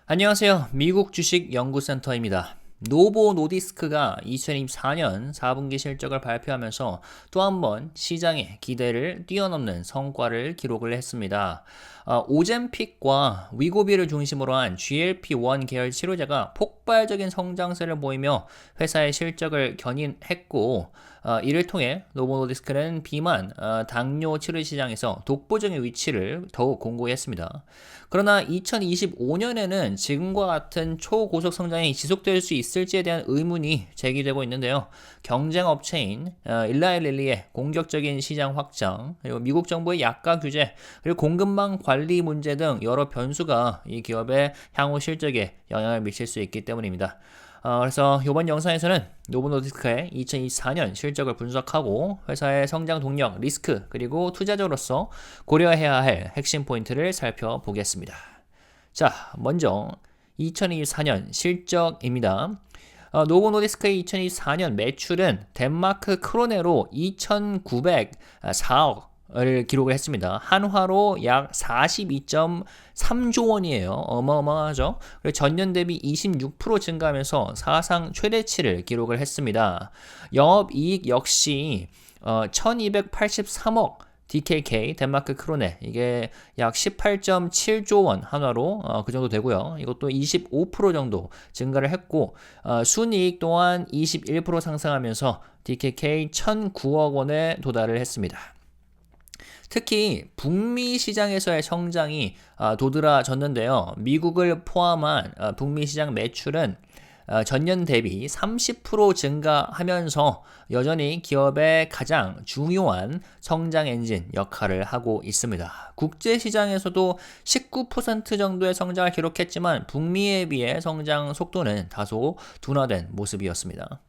안녕하세요. 미국 주식 연구센터입니다. 노보 노디스크가 2024년 4분기 실적을 발표하면서 또 한 번 시장의 기대를 뛰어넘는 성과를 기록을 했습니다. 오젬픽과 위고비를 중심으로 한 GLP-1 계열 치료제가 폭발적인 성장세를 보이며 회사의 실적을 견인했고, 이를 통해 노보 노디스크는 비만, 당뇨 치료 시장에서 독보적인 위치를 더욱 공고했습니다. 그러나 2025년에는 지금과 같은 초고속 성장이 지속될 수 있을지에 대한 의문이 제기되고 있는데요. 경쟁 업체인 일라이 릴리의 공격적인 시장 확장, 그리고 미국 정부의 약가 규제, 그리고 공급망 관리 문제 등 여러 변수가 이 기업의 향후 실적에 영향을 미칠 수 있기 때문입니다. 그래서 이번 영상에서는 노보노디스크의 2024년 실적을 분석하고 회사의 성장 동력, 리스크, 그리고 투자자로서 고려해야 할 핵심 포인트를 살펴보겠습니다. 자, 먼저 2024년 실적입니다. 노보노디스크의 2024년 매출은 덴마크 크로네로 2,904억 을 기록을 했습니다. 한화로 약 42.3조 원이에요. 어마어마하죠. 그리고 전년 대비 26% 증가하면서 사상 최대치를 기록을 했습니다. 영업이익 역시 1283억 DKK 덴마크 크로네, 이게 약 18.7조 원 한화로 그 정도 되고요. 이것도 25% 정도 증가를 했고, 순이익 또한 21% 상승하면서 DKK 1,009억 원에 도달을 했습니다. 특히 북미 시장에서의 성장이 도드라졌는데요. 미국을 포함한 북미 시장 매출은 전년 대비 30% 증가하면서 여전히 기업의 가장 중요한 성장 엔진 역할을 하고 있습니다. 국제 시장에서도 19% 정도의 성장을 기록했지만 북미에 비해 성장 속도는 다소 둔화된 모습이었습니다.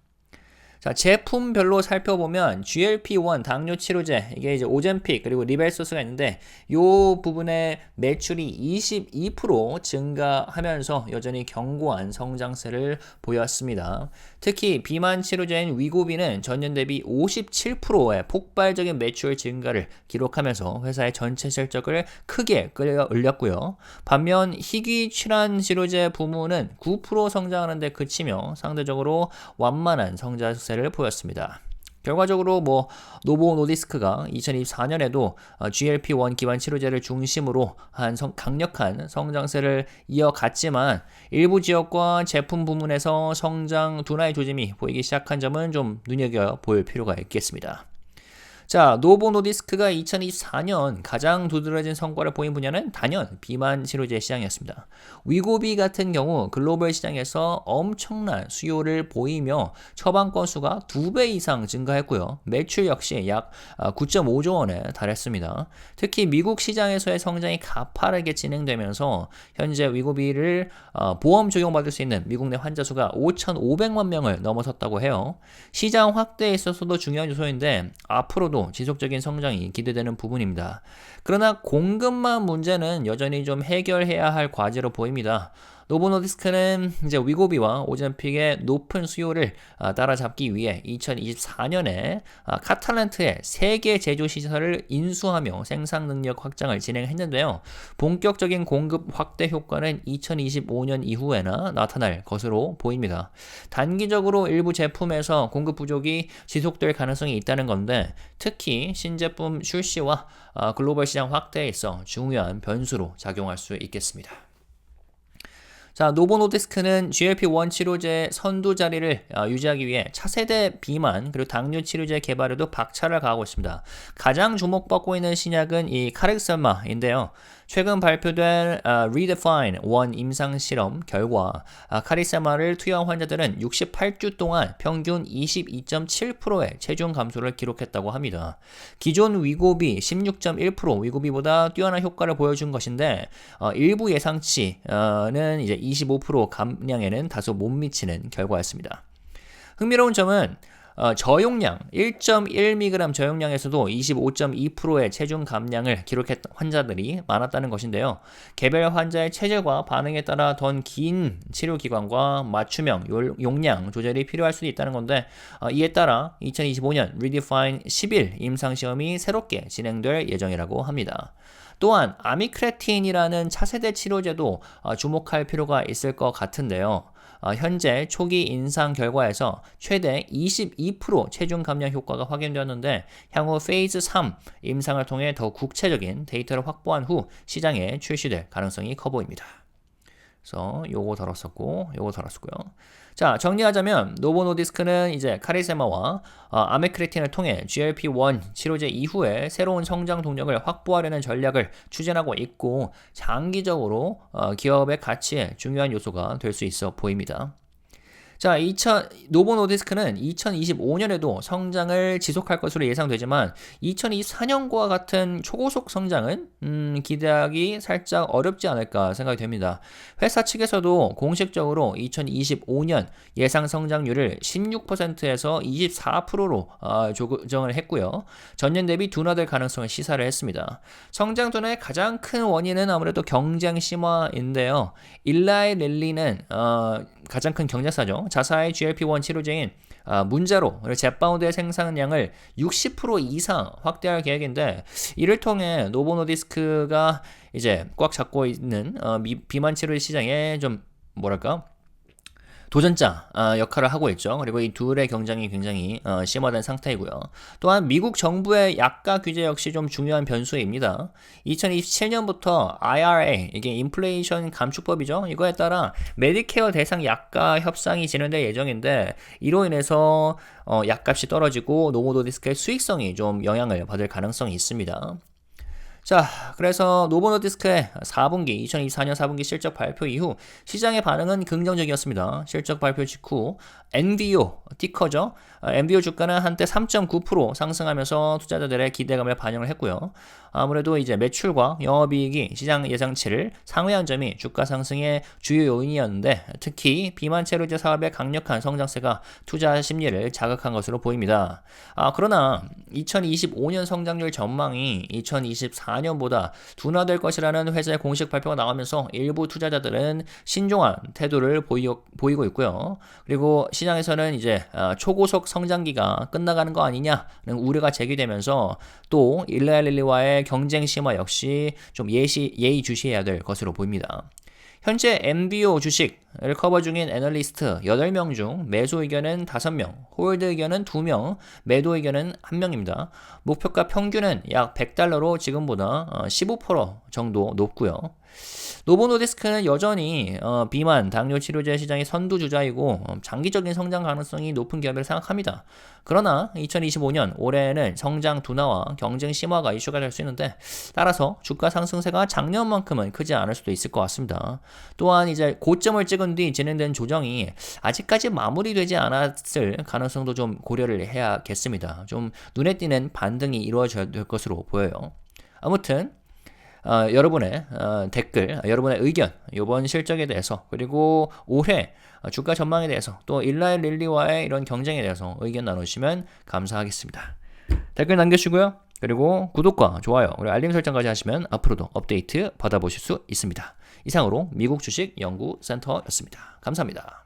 자, 제품별로 살펴보면 GLP-1 당뇨 치료제, 이게 이제 오젬픽 그리고 리벨소스가 있는데 이 부분의 매출이 22% 증가하면서 여전히 견고한 성장세를 보였습니다. 특히 비만 치료제인 위고비는 전년 대비 57%의 폭발적인 매출 증가를 기록하면서 회사의 전체 실적을 크게 끌어올렸고요. 반면 희귀 질환 치료제 부문은 9% 성장하는 데 그치며 상대적으로 완만한 성장세 를 보였습니다. 결과적으로 노보 노디스크가 2024년에도 GLP-1 기반 치료제를 중심으로 한 강력한 성장세를 이어갔지만 일부 지역과 제품 부문에서 성장 둔화의 조짐이 보이기 시작한 점은 좀 눈여겨볼 필요가 있겠습니다. 자, 노보 노디스크가 2024년 가장 두드러진 성과를 보인 분야는 단연 비만 치료제 시장이었습니다. 위고비 같은 경우 글로벌 시장에서 엄청난 수요를 보이며 처방 건수가 2배 이상 증가했고요. 매출 역시 약 9.5조 원에 달했습니다. 특히 미국 시장에서의 성장이 가파르게 진행되면서 현재 위고비를 보험 적용받을 수 있는 미국 내 환자 수가 5,500만 명을 넘어섰다고 해요. 시장 확대에 있어서도 중요한 요소인데 앞으로도 지속적인 성장이 기대되는 부분입니다. 그러나 공급망 문제는 여전히 좀 해결해야 할 과제로 보입니다. 노보 노디스크는 이제 위고비와 오젬픽의 높은 수요를 따라잡기 위해 2024년에 카탈란트에 3개 제조 시설을 인수하며 생산 능력 확장을 진행했는데요. 본격적인 공급 확대 효과는 2025년 이후에나 나타날 것으로 보입니다. 단기적으로 일부 제품에서 공급 부족이 지속될 가능성이 있다는 건데 특히 신제품 출시와 글로벌 시장 확대에 있어 중요한 변수로 작용할 수 있겠습니다. 자, 노보 노디스크는 GLP-1 치료제 선두 자리를 유지하기 위해 차세대 비만 그리고 당뇨 치료제 개발에도 박차를 가하고 있습니다. 가장 주목받고 있는 신약은 이 카릭셀마인데요. 최근 발표된 Redefine 1 임상 실험 결과 카리세마를 투여한 환자들은 68주 동안 평균 22.7%의 체중 감소를 기록했다고 합니다. 기존 위고비 16.1% 위고비보다 뛰어난 효과를 보여준 것인데 일부 예상치는 이제 25% 감량에는 다소 못 미치는 결과였습니다. 흥미로운 점은 저용량 1.1mg 저용량에서도 25.2%의 체중 감량을 기록했던 환자들이 많았다는 것인데요. 개별 환자의 체질과 반응에 따라 더 긴 치료 기간과 맞춤형 용량 조절이 필요할 수도 있다는 건데 이에 따라 2025년 Redefine 11 임상시험이 새롭게 진행될 예정이라고 합니다. 또한 아미크레틴이라는 차세대 치료제도 주목할 필요가 있을 것 같은데요. 현재 초기 임상 결과에서 최대 22% 체중 감량 효과가 확인되었는데 향후 페이즈 3 임상을 통해 더 구체적인 데이터를 확보한 후 시장에 출시될 가능성이 커 보입니다. 그래서 요거 다뤘었고 요거 다뤘었고요. 자, 정리하자면 노보노디스크는 이제 카리세마와 아메크레틴을 통해 GLP-1 치료제 이후에 새로운 성장 동력을 확보하려는 전략을 추진하고 있고 장기적으로 기업의 가치에 중요한 요소가 될 수 있어 보입니다. 자, 노보노디스크는 2025년에도 성장을 지속할 것으로 예상되지만 2024년과 같은 초고속 성장은 기대하기 살짝 어렵지 않을까 생각이 됩니다. 회사 측에서도 공식적으로 2025년 예상 성장률을 16%에서 24%로 조정을 했고요. 전년 대비 둔화될 가능성을 시사를 했습니다. 성장 둔화의 가장 큰 원인은 아무래도 경쟁 심화인데요. 일라이 릴리는 가장 큰 경쟁사죠. 자사의 GLP-1 치료제인 문제로 젯바운드의 생산량을 60% 이상 확대할 계획인데 이를 통해 노보노디스크가 이제 꽉 잡고 있는 비만 치료 시장에 좀 뭐랄까 도전자 역할을 하고 있죠. 그리고 이 둘의 경쟁이 굉장히 심화된 상태이고요. 또한 미국 정부의 약가 규제 역시 좀 중요한 변수입니다. 2027년부터 IRA, 이게 인플레이션 감축법이죠. 이거에 따라 메디케어 대상 약가 협상이 진행될 예정인데 이로 인해서 약값이 떨어지고 노보노디스크의 수익성이 좀 영향을 받을 가능성이 있습니다. 자, 그래서 노보노디스크의 2024년 4분기 실적 발표 이후 시장의 반응은 긍정적이었습니다. 실적 발표 직후 NVO, 티커죠. NVO 주가는 한때 3.9% 상승하면서 투자자들의 기대감을 반영을 했고요. 아무래도 이제 매출과 영업이익이 시장 예상치를 상회한 점이 주가 상승의 주요 요인이었는데 특히 비만 치료제 사업의 강력한 성장세가 투자 심리를 자극한 것으로 보입니다. 그러나 2025년 성장률 전망이 2024년보다 둔화될 것이라는 회사의 공식 발표가 나오면서 일부 투자자들은 신중한 태도를 보이고 있고요. 그리고 시장에서는 이제 초고속 성장기가 끝나가는 거 아니냐는 우려가 제기되면서 또 일라일릴리와의 경쟁 심화 역시 좀 예의주시해야 될 것으로 보입니다. 현재 MBO 주식을 커버 중인 애널리스트 8명 중 매수 의견은 5명, 홀드 의견은 2명, 매도 의견은 1명입니다. 목표가 평균은 약 $100로 지금보다 15% 정도 높고요. 노보노디스크는 여전히 비만, 당뇨 치료제 시장의 선두주자이고 장기적인 성장 가능성이 높은 기업이라고 생각합니다. 그러나 2025년 올해는 성장 둔화와 경쟁 심화가 이슈가 될 수 있는데 따라서 주가 상승세가 작년만큼은 크지 않을 수도 있을 것 같습니다. 또한 이제 고점을 찍은 뒤 진행된 조정이 아직까지 마무리되지 않았을 가능성도 좀 고려를 해야겠습니다. 좀 눈에 띄는 반등이 이루어져야 될 것으로 보여요. 아무튼 여러분의 댓글, 여러분의 의견, 이번 실적에 대해서 그리고 올해 주가 전망에 대해서 또 일라이 릴리와의 이런 경쟁에 대해서 의견 나누시면 감사하겠습니다. 댓글 남겨주시고요. 그리고 구독과 좋아요, 그리고 알림 설정까지 하시면 앞으로도 업데이트 받아보실 수 있습니다. 이상으로 미국 주식 연구센터였습니다. 감사합니다.